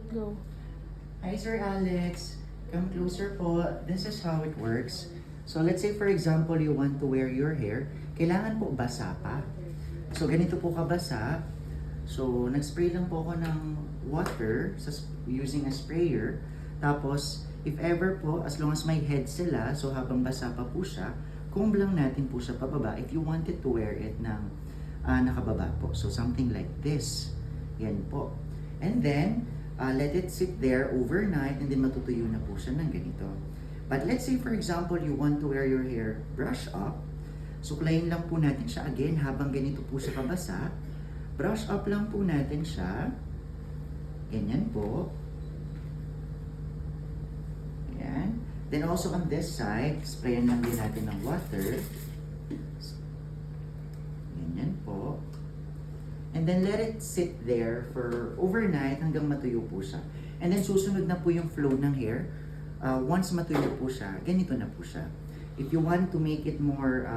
Go. Hi, Sir Alex. Come closer po. This is how it works. So, let's say for example, you want to wear your hair. Kailangan po basa pa. So, ganito po kabasa. So, nag-spray lang po ako ng water using a sprayer. Tapos, if ever po, as long as may head sila, so habang basa pa po siya, comb lang natin po siya pababa if you wanted to wear it ng nakababa po. So, something like this. Yan po. And then, let it sit there overnight and then matutuyo na po siya ng ganito. But let's say for example, you want to wear your hair brush up. Suklayin lang po natin siya again habang ganito po siya kabasa. Brush up lang po natin siya. Ganyan po. Ayan. Then also on this side, sprayan lang din natin ng water. Ganyan po. And then let it sit there for overnight hanggang matuyo po siya. And then susunod na po yung flow ng hair. Once matuyo po siya, ganito na po siya. If you want to make it more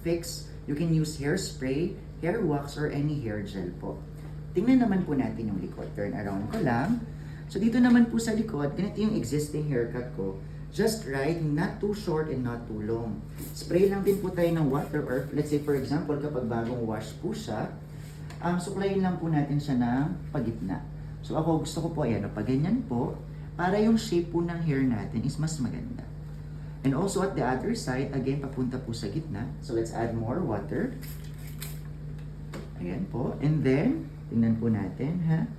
fixed, you can use hairspray, hair wax, or any hair gel po. Tingnan naman po natin yung likod. Turn around ko lang. So dito naman po sa likod, ganito yung existing haircut ko. Just right, not too short and not too long. Spray lang din po tayo ng water, or let's say for example, kapag bagong wash po siya, suklayin lang po natin siya ng pagitna. So ako gusto ko po, ayan, pag ganyan po, para yung shape po ng hair natin is mas maganda. And also at the other side, again, papunta po sa gitna. So let's add more water. Ayan po. And then, tingnan po natin, ha?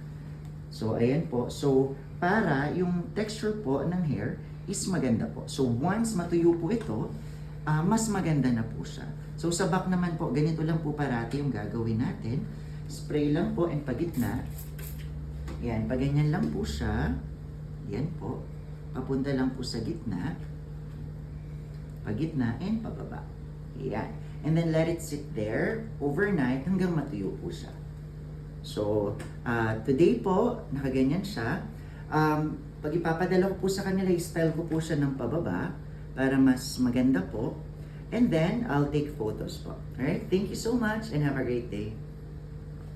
So, ayan po. So, para yung texture po ng hair is maganda po. So, once matuyo po ito, mas maganda na po siya. So, sa back naman po, ganito lang po parati yung gagawin natin. Spray lang po and pagitna. Yan, paganyan lang po siya. Yan po. Papunta lang po sa gitna. Pagitna and pababa. Yan. And then let it sit there overnight hanggang matuyo po siya. So, today po, nakaganyan siya. Pag ipapadala ko po sa kanila, i-style ko po siya ng pababa para mas maganda po. And then, I'll take photos po. Alright? Thank you so much and have a great day.